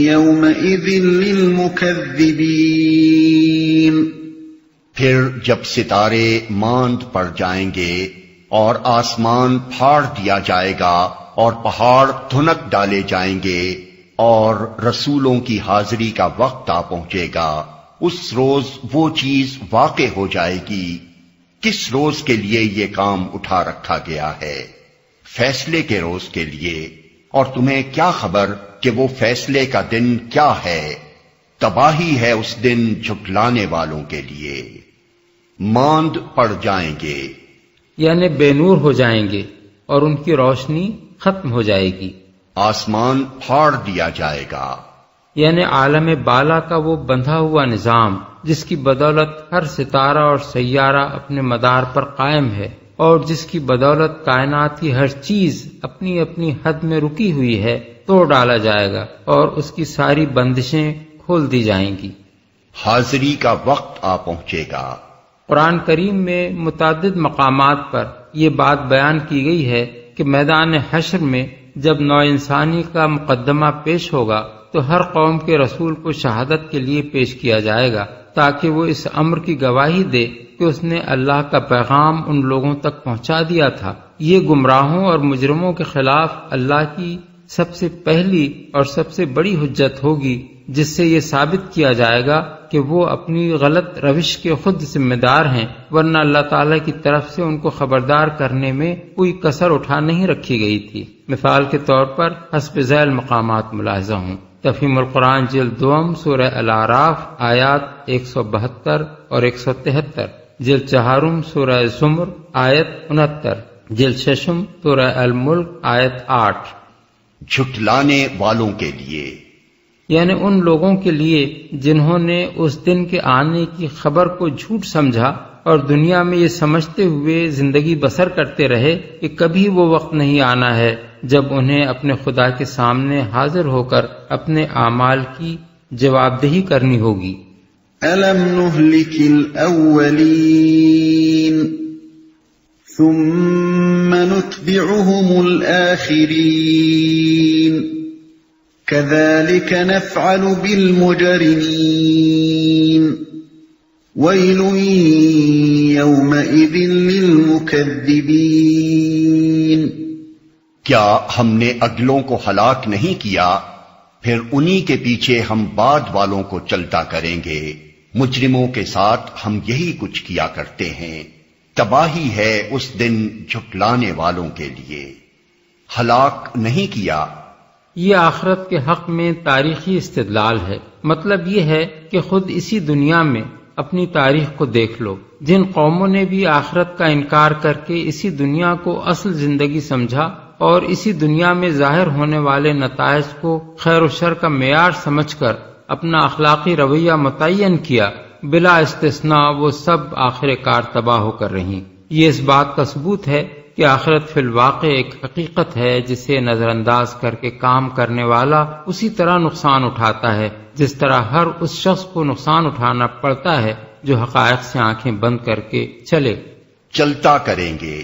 يَوْمَئِذٍ لِّلْمُكَذِّبِينَ۔ پھر جب ستارے ماند پڑ جائیں گے اور آسمان پھاڑ دیا جائے گا اور پہاڑ دھنک ڈالے جائیں گے اور رسولوں کی حاضری کا وقت آ پہنچے گا، اس روز وہ چیز واقع ہو جائے گی کس روز کے لیے یہ کام اٹھا رکھا گیا ہے، فیصلے کے روز کے لیے، اور تمہیں کیا خبر کہ وہ فیصلے کا دن کیا ہے، تباہی ہے اس دن جھٹلانے والوں کے لیے۔ ماند پڑ جائیں گے یعنی بے نور ہو جائیں گے اور ان کی روشنی ختم ہو جائے گی۔ آسمان پھاڑ دیا جائے گا یعنی عالم بالا کا وہ بندھا ہوا نظام جس کی بدولت ہر ستارہ اور سیارہ اپنے مدار پر قائم ہے، اور جس کی بدولت کائنات کی ہر چیز اپنی اپنی حد میں رکی ہوئی ہے، توڑ ڈالا جائے گا اور اس کی ساری بندشیں کھول دی جائیں گی۔ حاضری کا وقت آ پہنچے گا۔ قرآن کریم میں متعدد مقامات پر یہ بات بیان کی گئی ہے کہ میدان حشر میں جب نوع انسانی کا مقدمہ پیش ہوگا تو ہر قوم کے رسول کو شہادت کے لیے پیش کیا جائے گا تاکہ وہ اس امر کی گواہی دے کہ اس نے اللہ کا پیغام ان لوگوں تک پہنچا دیا تھا۔ یہ گمراہوں اور مجرموں کے خلاف اللہ کی سب سے پہلی اور سب سے بڑی حجت ہوگی، جس سے یہ ثابت کیا جائے گا کہ وہ اپنی غلط روش کے خود ذمہ دار ہیں، ورنہ اللہ تعالی کی طرف سے ان کو خبردار کرنے میں کوئی کسر اٹھا نہیں رکھی گئی تھی۔ مثال کے طور پر حسب ذیل مقامات ملاحظہ ہوں۔ تفہیم القرآن جلد دوم سورہ الاعراف آیات 172 اور 173، جلد چہارم سورہ زمر آیت 69، جلد ششم سورہ الملک آیت 8۔ جھٹلانے والوں کے لیے یعنی ان لوگوں کے لیے جنہوں نے اس دن کے آنے کی خبر کو جھوٹ سمجھا اور دنیا میں یہ سمجھتے ہوئے زندگی بسر کرتے رہے کہ کبھی وہ وقت نہیں آنا ہے جب انہیں اپنے خدا کے سامنے حاضر ہو کر اپنے اعمال کی جواب دہی کرنی ہوگی۔ أَلَمْ نُهْلِكِ الْأَوَّلِينَ ثُمَّ نُتْبِعُهُمُ الْآخِرِينَ كَذَلِكَ نَفْعَلُ بِالْمُجْرِمِينَ وَيْلٌ يَوْمَئِذٍ لِّلْمُكَذِّبِينَ۔ کیا ہم نے اگلوں کو ہلاک نہیں کیا، پھر انہی کے پیچھے ہم بعد والوں کو چلتا کریں گے، مجرموں کے ساتھ ہم یہی کچھ کیا کرتے ہیں، تباہی ہے اس دن جھٹلانے والوں کے لیے۔ ہلاک نہیں کیا، یہ آخرت کے حق میں تاریخی استدلال ہے۔ مطلب یہ ہے کہ خود اسی دنیا میں اپنی تاریخ کو دیکھ لو، جن قوموں نے بھی آخرت کا انکار کر کے اسی دنیا کو اصل زندگی سمجھا اور اسی دنیا میں ظاہر ہونے والے نتائج کو خیر و شر کا معیار سمجھ کر اپنا اخلاقی رویہ متعین کیا، بلا استثناء وہ سب آخر کار تباہ ہو کر رہیں۔ یہ اس بات کا ثبوت ہے کہ آخرت فی الواقع ایک حقیقت ہے جسے نظر انداز کر کے کام کرنے والا اسی طرح نقصان اٹھاتا ہے جس طرح ہر اس شخص کو نقصان اٹھانا پڑتا ہے جو حقائق سے آنکھیں بند کر کے چلتا کریں گے۔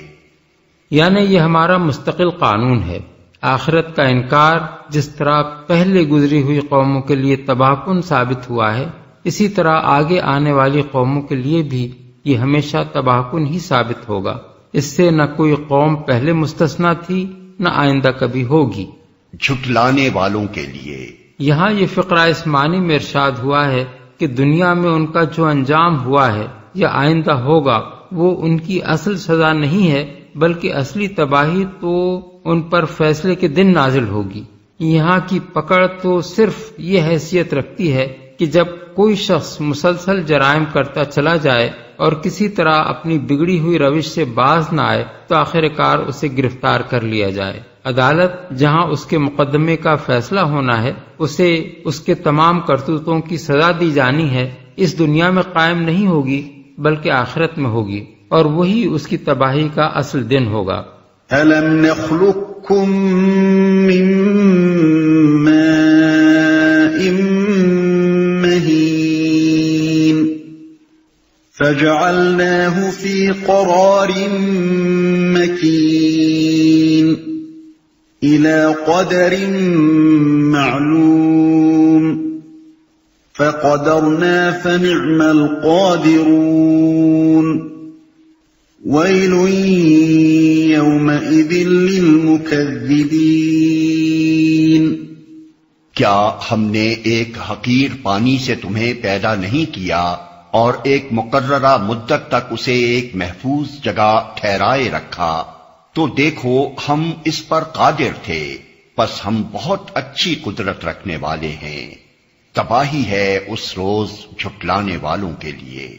یعنی یہ ہمارا مستقل قانون ہے۔ آخرت کا انکار جس طرح پہلے گزری ہوئی قوموں کے لیے تباہ کن ثابت ہوا ہے، اسی طرح آگے آنے والی قوموں کے لیے بھی یہ ہمیشہ تباہ کن ہی ثابت ہوگا۔ اس سے نہ کوئی قوم پہلے مستثنا تھی نہ آئندہ کبھی ہوگی۔ جھٹلانے والوں کے لیے یہاں یہ فقرہ اس معنی میں ارشاد ہوا ہے کہ دنیا میں ان کا جو انجام ہوا ہے یا آئندہ ہوگا وہ ان کی اصل سزا نہیں ہے، بلکہ اصلی تباہی تو ان پر فیصلے کے دن نازل ہوگی۔ یہاں کی پکڑ تو صرف یہ حیثیت رکھتی ہے کہ جب کوئی شخص مسلسل جرائم کرتا چلا جائے اور کسی طرح اپنی بگڑی ہوئی روش سے باز نہ آئے تو آخر کار اسے گرفتار کر لیا جائے۔ عدالت جہاں اس کے مقدمے کا فیصلہ ہونا ہے، اسے اس کے تمام کرتوتوں کی سزا دی جانی ہے، اس دنیا میں قائم نہیں ہوگی بلکہ آخرت میں ہوگی، اور وہی اس کی تباہی کا اصل دن ہوگا۔ أَلَمْ نَخْلُقكُّم مِّن مَّاءٍ مَّهِينٍ فَجَعَلْنَاهُ فِي قَرَارٍ مَّكِينٍ إِلَى قَدَرٍ مَّعْلُومٍ فَقَدَرْنَا فَنِعْمَ الْقَادِرُونَ وَيْلٌ يَوْمَئِذٍ لِّلْمُكَذِّبِينَ۔ کیا ہم نے ایک حقیر پانی سے تمہیں پیدا نہیں کیا اور ایک مقررہ مدت تک اسے ایک محفوظ جگہ ٹھہرائے رکھا؟ تو دیکھو ہم اس پر قادر تھے، پس ہم بہت اچھی قدرت رکھنے والے ہیں۔ تباہی ہے اس روز جھٹلانے والوں کے لیے۔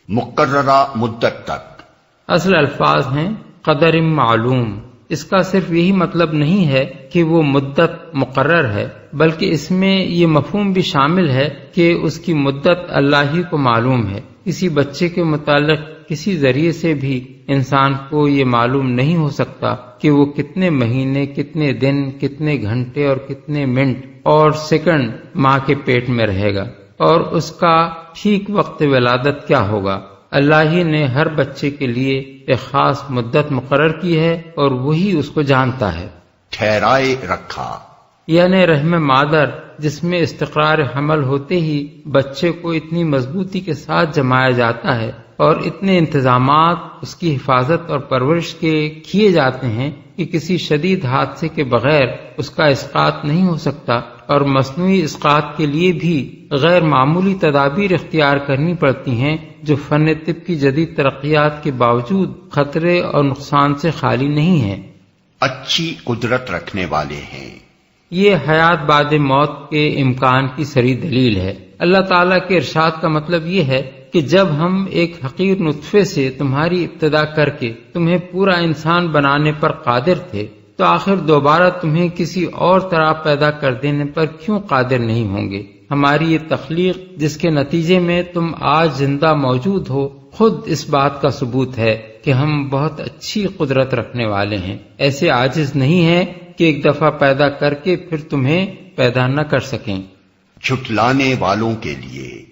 مقررہ مدت تک اصل الفاظ ہیں قدر معلوم۔ اس کا صرف یہی مطلب نہیں ہے کہ وہ مدت مقرر ہے، بلکہ اس میں یہ مفہوم بھی شامل ہے کہ اس کی مدت اللہ ہی کو معلوم ہے۔ کسی بچے کے متعلق کسی ذریعے سے بھی انسان کو یہ معلوم نہیں ہو سکتا کہ وہ کتنے مہینے، کتنے دن، کتنے گھنٹے اور کتنے منٹ اور سیکنڈ ماں کے پیٹ میں رہے گا، اور اس کا ٹھیک وقت ولادت کیا ہوگا۔ اللہ ہی نے ہر بچے کے لیے ایک خاص مدت مقرر کی ہے اور وہی اس کو جانتا ہے۔ ٹھہرائے رکھا یعنی رحم مادر جس میں استقرار حمل ہوتے ہی بچے کو اتنی مضبوطی کے ساتھ جمایا جاتا ہے اور اتنے انتظامات اس کی حفاظت اور پرورش کے کیے جاتے ہیں کہ کسی شدید حادثے کے بغیر اس کا اسقاط نہیں ہو سکتا، اور مصنوعی اسقاط کے لیے بھی غیر معمولی تدابیر اختیار کرنی پڑتی ہیں جو فن طب کی جدید ترقیات کے باوجود خطرے اور نقصان سے خالی نہیں ہیں۔ اچھی قدرت رکھنے والے ہیں۔ یہ حیات بعد موت کے امکان کی صریح دلیل ہے۔ اللہ تعالیٰ کے ارشاد کا مطلب یہ ہے کہ جب ہم ایک حقیر نطفے سے تمہاری ابتدا کر کے تمہیں پورا انسان بنانے پر قادر تھے، تو آخر دوبارہ تمہیں کسی اور طرح پیدا کر دینے پر کیوں قادر نہیں ہوں گے؟ ہماری یہ تخلیق جس کے نتیجے میں تم آج زندہ موجود ہو، خود اس بات کا ثبوت ہے کہ ہم بہت اچھی قدرت رکھنے والے ہیں، ایسے عاجز نہیں ہیں کہ ایک دفعہ پیدا کر کے پھر تمہیں پیدا نہ کر سکیں۔ جھٹلانے والوں کے لیے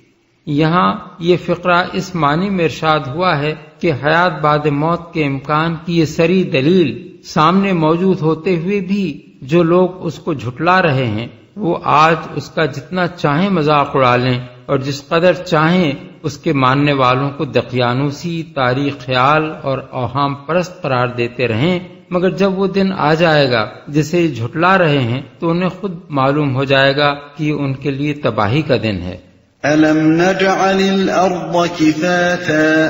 یہاں یہ فقرہ اس معنی میں ارشاد ہوا ہے کہ حیات بعد موت کے امکان کی یہ صریح دلیل سامنے موجود ہوتے ہوئے بھی جو لوگ اس کو جھٹلا رہے ہیں وہ آج اس کا جتنا چاہیں مذاق اڑا لیں اور جس قدر چاہیں اس کے ماننے والوں کو دقیانوسی، تاریخ خیال اور اوہام پرست قرار دیتے رہیں، مگر جب وہ دن آ جائے گا جسے جھٹلا رہے ہیں تو انہیں خود معلوم ہو جائے گا کہ یہ ان کے لیے تباہی کا دن ہے۔ أَلَمْ نَجْعَلِ الْأَرْضَ كِفَاتًا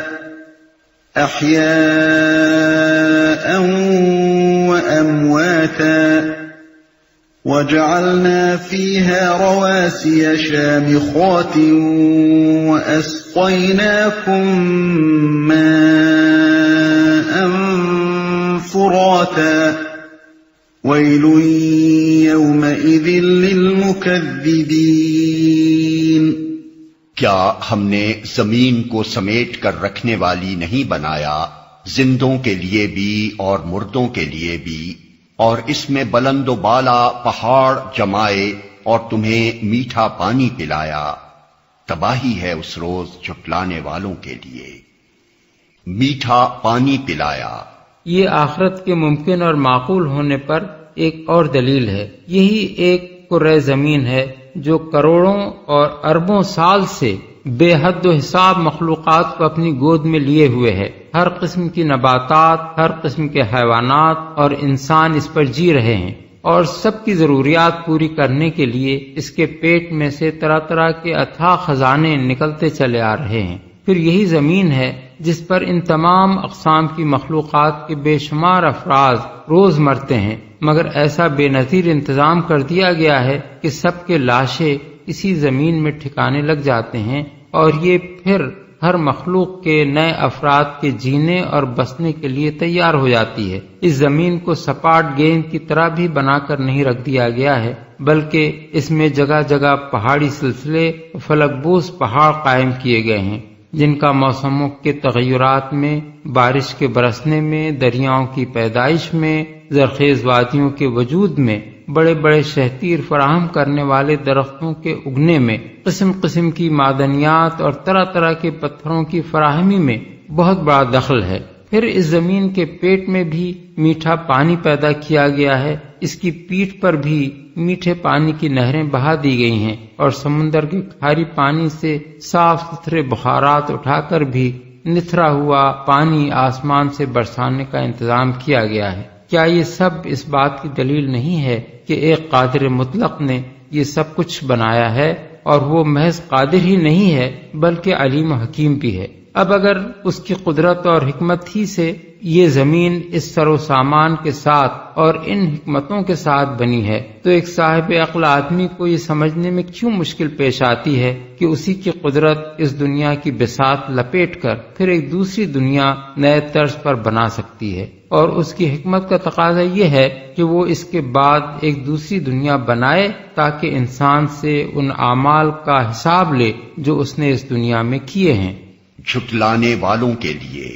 أَحْيَاءً وَأَمْوَاتًا وَجَعَلْنَا فِيهَا رَوَاسِيَ شَامِخَاتٍ وَأَسْقَيْنَاكُم مَّاءً فُرَاتًا وَيْلٌ يَوْمَئِذٍ لِّلْمُكَذِّبِينَ۔ کیا ہم نے زمین کو سمیٹ کر رکھنے والی نہیں بنایا، زندوں کے لیے بھی اور مردوں کے لیے بھی، اور اس میں بلند و بالا پہاڑ جمائے اور تمہیں میٹھا پانی پلایا؟ تباہی ہے اس روز جھٹلانے والوں کے لیے۔ میٹھا پانی پلایا یہ آخرت کے ممکن اور معقول ہونے پر ایک اور دلیل ہے۔ یہی ایک کرۂ زمین ہے جو کروڑوں اور اربوں سال سے بے حد و حساب مخلوقات کو اپنی گود میں لیے ہوئے ہے۔ ہر قسم کی نباتات، ہر قسم کے حیوانات اور انسان اس پر جی رہے ہیں، اور سب کی ضروریات پوری کرنے کے لیے اس کے پیٹ میں سے طرح طرح کے اتھاہ خزانے نکلتے چلے آ رہے ہیں۔ پھر یہی زمین ہے جس پر ان تمام اقسام کی مخلوقات کے بے شمار افراد روز مرتے ہیں، مگر ایسا بے نظیر انتظام کر دیا گیا ہے کہ سب کے لاشیں اسی زمین میں ٹھکانے لگ جاتے ہیں، اور یہ پھر ہر مخلوق کے نئے افراد کے جینے اور بسنے کے لیے تیار ہو جاتی ہے۔ اس زمین کو سپاٹ گیند کی طرح بھی بنا کر نہیں رکھ دیا گیا ہے، بلکہ اس میں جگہ جگہ پہاڑی سلسلے، فلک بوس پہاڑ قائم کیے گئے ہیں، جن کا موسموں کے تغیرات میں، بارش کے برسنے میں، دریاؤں کی پیدائش میں، زرخیز وادیوں کے وجود میں، بڑے بڑے شہتیر فراہم کرنے والے درختوں کے اگنے میں، قسم قسم کی معدنیات اور طرح طرح کے پتھروں کی فراہمی میں بہت بڑا دخل ہے۔ پھر اس زمین کے پیٹ میں بھی میٹھا پانی پیدا کیا گیا ہے، اس کی پیٹھ پر بھی میٹھے پانی کی نہریں بہا دی گئی ہیں، اور سمندر کے کھاری پانی سے صاف ستھرے بخارات اٹھا کر بھی نتھرا ہوا پانی آسمان سے برسانے کا انتظام کیا گیا ہے۔ کیا یہ سب اس بات کی دلیل نہیں ہے کہ ایک قادر مطلق نے یہ سب کچھ بنایا ہے، اور وہ محض قادر ہی نہیں ہے بلکہ علیم و حکیم بھی ہے؟ اب اگر اس کی قدرت اور حکمت ہی سے یہ زمین اس سر و سامان کے ساتھ اور ان حکمتوں کے ساتھ بنی ہے، تو ایک صاحب عقل آدمی کو یہ سمجھنے میں کیوں مشکل پیش آتی ہے کہ اسی کی قدرت اس دنیا کی بساط لپیٹ کر پھر ایک دوسری دنیا نئے طرز پر بنا سکتی ہے؟ اور اس کی حکمت کا تقاضا یہ ہے کہ وہ اس کے بعد ایک دوسری دنیا بنائے تاکہ انسان سے ان اعمال کا حساب لے جو اس نے اس دنیا میں کیے ہیں۔ جھٹلانے والوں کے لیے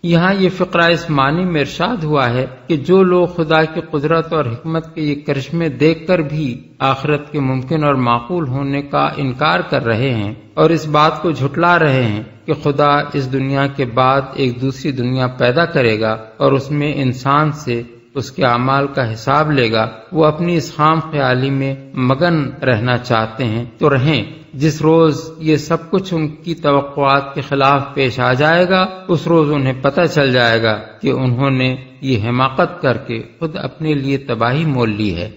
یہاں یہ فقرہ اس معنی میں ارشاد ہوا ہے کہ جو لوگ خدا کی قدرت اور حکمت کے یہ کرشمے دیکھ کر بھی آخرت کے ممکن اور معقول ہونے کا انکار کر رہے ہیں اور اس بات کو جھٹلا رہے ہیں کہ خدا اس دنیا کے بعد ایک دوسری دنیا پیدا کرے گا اور اس میں انسان سے اس کے اعمال کا حساب لے گا، وہ اپنی اس خام خیالی میں مگن رہنا چاہتے ہیں تو رہیں۔ جس روز یہ سب کچھ ان کی توقعات کے خلاف پیش آ جائے گا، اس روز انہیں پتہ چل جائے گا کہ انہوں نے یہ حماقت کر کے خود اپنے لیے تباہی مول لی ہے۔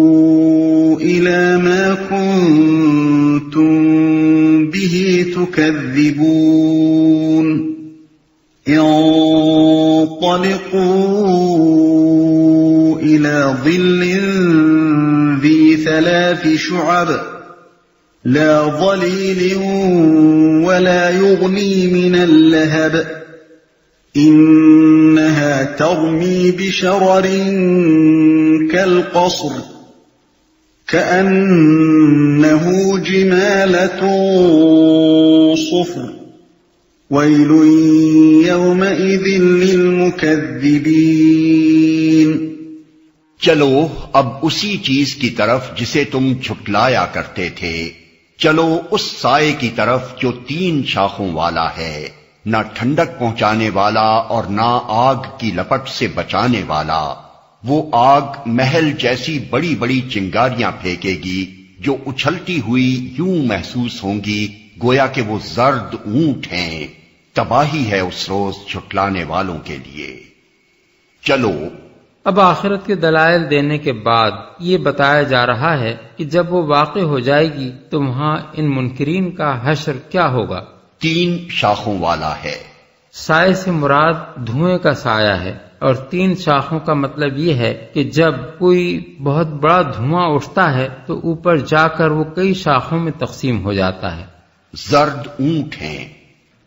انطلقوا إلى ما كنتم به تكذبون انطلقوا إلى ظل ذي 3 شعب لا ظليل ولا يغني من اللهب إنها ترمي بشرر كالقصر كأنه جمالة صفر ويل يومئذ للمكذبين۔ چلو اب اسی چیز کی طرف جسے تم جھٹلایا کرتے تھے، چلو اس سائے کی طرف جو 3 شاخوں والا ہے، نہ ٹھنڈک پہنچانے والا اور نہ آگ کی لپٹ سے بچانے والا۔ وہ آگ محل جیسی بڑی بڑی چنگاریاں پھینکے گی جو اچھلتی ہوئی یوں محسوس ہوں گی گویا کہ وہ زرد اونٹ ہیں۔ تباہی ہے اس روز جھٹلانے والوں کے لیے۔ چلو اب آخرت کے دلائل دینے کے بعد یہ بتایا جا رہا ہے کہ جب وہ واقع ہو جائے گی تو وہاں ان منکرین کا حشر کیا ہوگا۔ 3 شاخوں والا ہے۔ سائے سے مراد دھوئیں کا سایہ ہے، اور 3 شاخوں کا مطلب یہ ہے کہ جب کوئی بہت بڑا دھواں اٹھتا ہے تو اوپر جا کر وہ کئی شاخوں میں تقسیم ہو جاتا ہے۔ زرد اونٹ ہیں،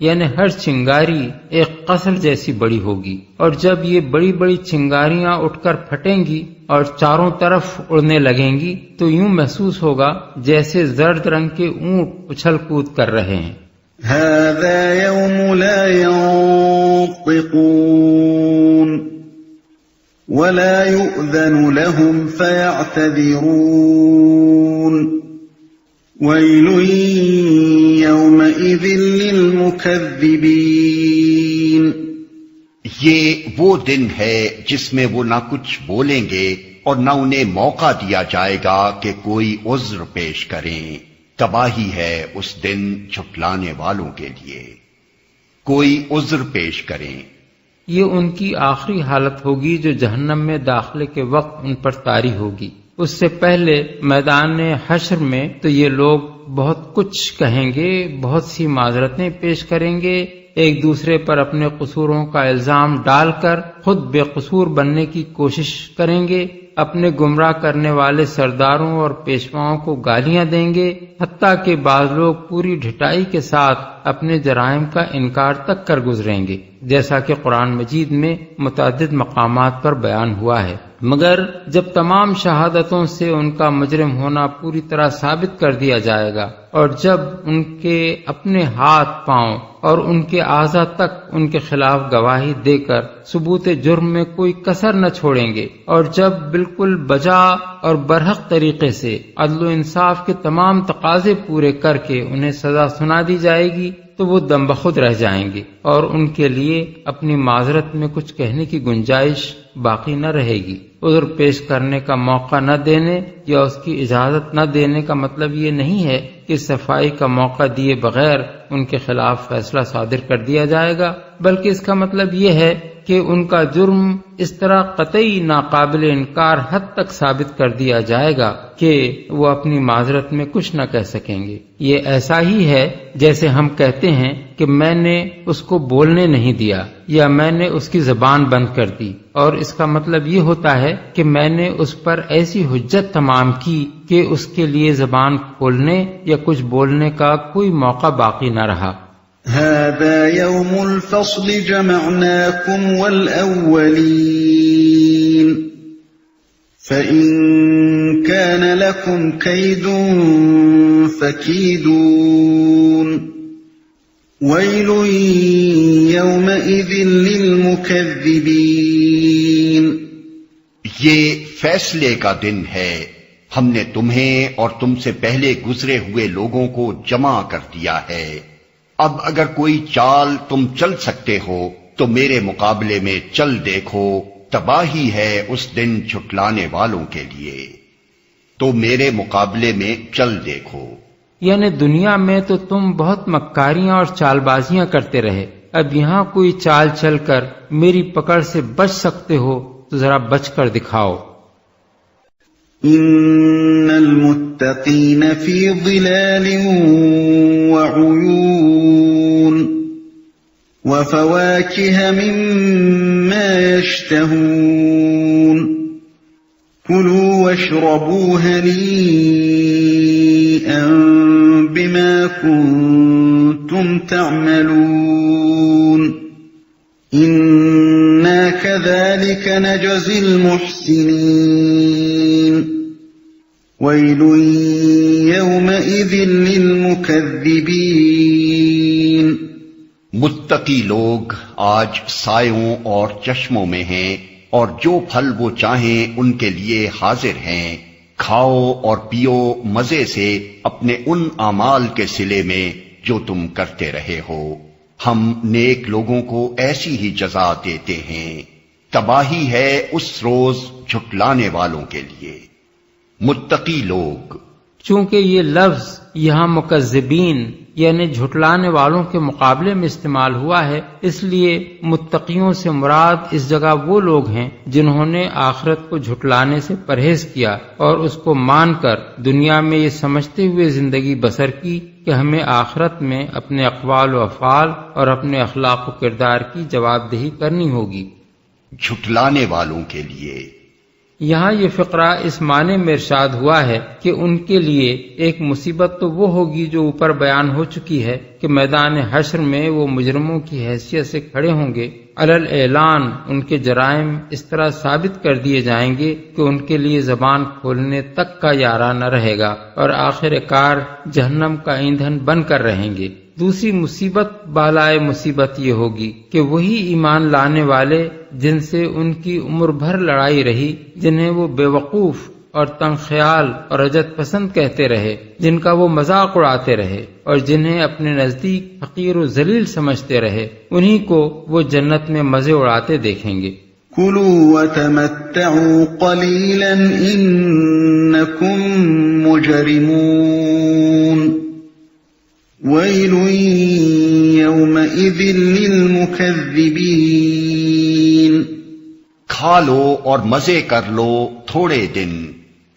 یعنی ہر چنگاری ایک قصر جیسی بڑی ہوگی، اور جب یہ بڑی بڑی چنگاریاں اٹھ کر پھٹیں گی اور چاروں طرف اڑنے لگیں گی تو یوں محسوس ہوگا جیسے زرد رنگ کے اونٹ اچھل کود کر رہے ہیں۔ هذا يوم لا ينطقون ولا يؤذن لهم فيعتذرون ويل يومئذ للمكذبين۔ یہ وہ دن ہے جس میں وہ نہ کچھ بولیں گے اور نہ انہیں موقع دیا جائے گا کہ کوئی عذر پیش کریں۔ تباہی ہے اس دن جھٹلانے والوں کے لیے، کوئی عذر پیش کریں۔ یہ ان کی آخری حالت ہوگی جو جہنم میں داخلے کے وقت ان پر طاری ہوگی۔ اس سے پہلے میدان حشر میں تو یہ لوگ بہت کچھ کہیں گے، بہت سی معذرتیں پیش کریں گے، ایک دوسرے پر اپنے قصوروں کا الزام ڈال کر خود بے قصور بننے کی کوشش کریں گے، اپنے گمراہ کرنے والے سرداروں اور پیشواؤں کو گالیاں دیں گے، حتیٰ کہ بعض لوگ پوری ڈھٹائی کے ساتھ اپنے جرائم کا انکار تک کر گزریں گے، جیسا کہ قرآن مجید میں متعدد مقامات پر بیان ہوا ہے۔ مگر جب تمام شہادتوں سے ان کا مجرم ہونا پوری طرح ثابت کر دیا جائے گا، اور جب ان کے اپنے ہاتھ پاؤں اور ان کے اعضاء تک ان کے خلاف گواہی دے کر ثبوت جرم میں کوئی کسر نہ چھوڑیں گے، اور جب بالکل بجا اور برحق طریقے سے عدل و انصاف کے تمام تقاضے پورے کر کے انہیں سزا سنا دی جائے گی، تو وہ دم بخود رہ جائیں گے اور ان کے لیے اپنی معذرت میں کچھ کہنے کی گنجائش باقی نہ رہے گی۔ عذر پیش کرنے کا موقع نہ دینے یا اس کی اجازت نہ دینے کا مطلب یہ نہیں ہے کہ صفائی کا موقع دیے بغیر ان کے خلاف فیصلہ صادر کر دیا جائے گا، بلکہ اس کا مطلب یہ ہے کہ ان کا جرم اس طرح قطعی ناقابل انکار حد تک ثابت کر دیا جائے گا کہ وہ اپنی معذرت میں کچھ نہ کہہ سکیں گے۔ یہ ایسا ہی ہے جیسے ہم کہتے ہیں کہ میں نے اس کو بولنے نہیں دیا یا میں نے اس کی زبان بند کر دی، اور اس کا مطلب یہ ہوتا ہے کہ میں نے اس پر ایسی حجت تمام کی کہ اس کے لیے زبان کھولنے یا کچھ بولنے کا کوئی موقع باقی نہ رہا۔ هذا يوم الفصل جمعناكم والأولين فإن كان لكم كيد فكيدون ويل يومئذ للمكذبين۔ یہ فیصلے کا دن ہے، ہم نے تمہیں اور تم سے پہلے گزرے ہوئے لوگوں کو جمع کر دیا ہے۔ اب اگر کوئی چال تم چل سکتے ہو تو میرے مقابلے میں چل دیکھو، تباہی ہے اس دن جھٹلانے والوں کے لیے، تو میرے مقابلے میں چل دیکھو۔ یعنی دنیا میں تو تم بہت مکاریاں اور چال بازیاں کرتے رہے، اب یہاں کوئی چال چل کر میری پکڑ سے بچ سکتے ہو تو ذرا بچ کر دکھاؤ۔ ان المتقین فی ظلال وعیون وفواکہ مما یشتہون کلوا واشربوا ہنیئا بما کنتم تعملون انا كذلك نجزی المحسنین ویل یومئذ للمکذبین۔ متقی لوگ آج سایوں اور چشموں میں ہیں، اور جو پھل وہ چاہیں ان کے لیے حاضر ہیں، کھاؤ اور پیو مزے سے اپنے ان اعمال کے صلے میں جو تم کرتے رہے ہو، ہم نیک لوگوں کو ایسی ہی جزا دیتے ہیں۔ تباہی ہے اس روز جھٹلانے والوں کے لیے۔ متقی لوگ، چونکہ یہ لفظ یہاں مکذبین یعنی جھٹلانے والوں کے مقابلے میں استعمال ہوا ہے، اس لیے متقیوں سے مراد اس جگہ وہ لوگ ہیں جنہوں نے آخرت کو جھٹلانے سے پرہیز کیا اور اس کو مان کر دنیا میں یہ سمجھتے ہوئے زندگی بسر کی کہ ہمیں آخرت میں اپنے اقوال و افعال اور اپنے اخلاق و کردار کی جواب دہی کرنی ہوگی۔ جھٹلانے والوں کے لیے یہاں یہ فقرہ اس معنی میں ارشاد ہوا ہے کہ ان کے لیے ایک مصیبت تو وہ ہوگی جو اوپر بیان ہو چکی ہے کہ میدان حشر میں وہ مجرموں کی حیثیت سے کھڑے ہوں گے، علل اعلان ان کے جرائم اس طرح ثابت کر دیے جائیں گے کہ ان کے لیے زبان کھولنے تک کا یارا نہ رہے گا، اور آخر کار جہنم کا ایندھن بن کر رہیں گے۔ دوسری مصیبت بالائے مصیبت یہ ہوگی کہ وہی ایمان لانے والے جن سے ان کی عمر بھر لڑائی رہی، جنہیں وہ بے وقوف اور تنگ خیال اور رجت پسند کہتے رہے، جن کا وہ مذاق اڑاتے رہے اور جنہیں اپنے نزدیک حقیر و ذلیل سمجھتے رہے، انہی کو وہ جنت میں مزے اڑاتے دیکھیں گے۔ کلوا وتمتعوا قلیلا انکم مجرمون ویل یومئذ للمکذبین۔ کھا لو اور مزے کر لو تھوڑے دن،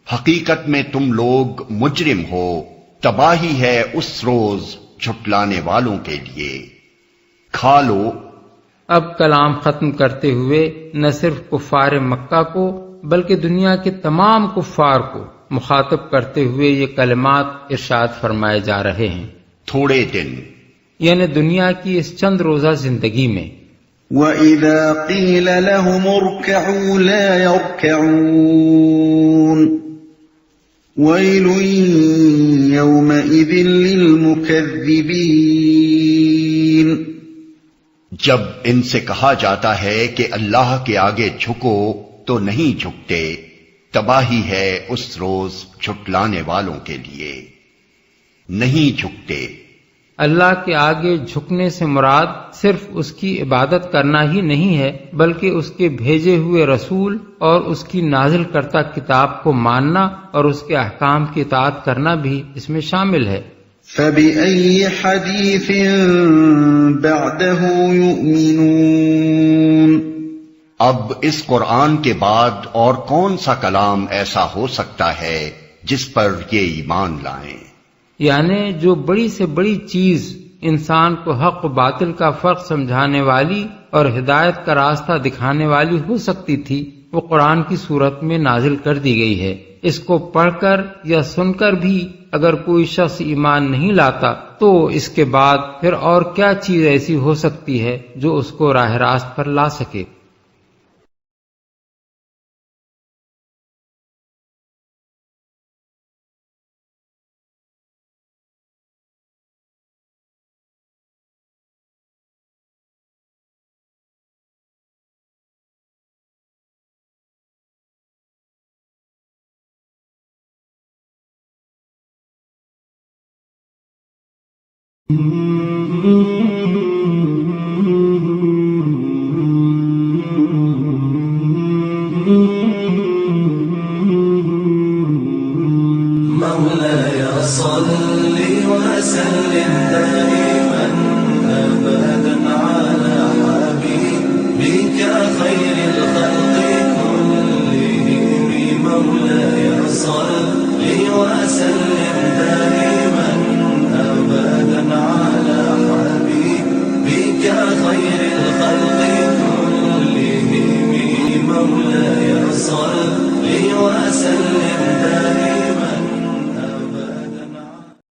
حقیقت میں تم لوگ مجرم ہو، تباہی ہے اس روز جھٹلانے والوں کے لیے۔ کھا لو۔ اب کلام ختم کرتے ہوئے نہ صرف کفار مکہ کو بلکہ دنیا کے تمام کفار کو مخاطب کرتے ہوئے یہ کلمات ارشاد فرمائے جا رہے ہیں۔ تھوڑے دن یعنی دنیا کی اس چند روزہ زندگی میں۔ وَإِذَا قِيلَ لَهُمُ ارْكَعُوا لَا يَرْكَعُونَ وَيْلٌ يَوْمَئِذٍ لِّلْمُكَذِّبِينَ۔ جب ان سے کہا جاتا ہے کہ اللہ کے آگے جھکو تو نہیں جھکتے، تباہی ہے اس روز جھٹلانے والوں کے لیے، نہیں جھکتے۔ اللہ کے آگے جھکنے سے مراد صرف اس کی عبادت کرنا ہی نہیں ہے بلکہ اس کے بھیجے ہوئے رسول اور اس کی نازل کرتا کتاب کو ماننا اور اس کے احکام کی اطاعت کرنا بھی اس میں شامل ہے۔ فَبِأَيِّ حَدِيثٍ بَعْدَهُ يُؤْمِنُونَ۔ اب اس قرآن کے بعد اور کون سا کلام ایسا ہو سکتا ہے جس پر یہ ایمان لائیں؟ یعنی جو بڑی سے بڑی چیز انسان کو حق و باطل کا فرق سمجھانے والی اور ہدایت کا راستہ دکھانے والی ہو سکتی تھی وہ قرآن کی صورت میں نازل کر دی گئی ہے۔ اس کو پڑھ کر یا سن کر بھی اگر کوئی شخص ایمان نہیں لاتا تو اس کے بعد پھر اور کیا چیز ایسی ہو سکتی ہے جو اس کو راہ راست پر لا سکے۔ مولاي صل وسلم دائما أبدا على حبيبك خير الخلق كلهم مولاي صل وسلم دائما أبدا على حبيبك خير الخلق كلهم مولاي صل وسلم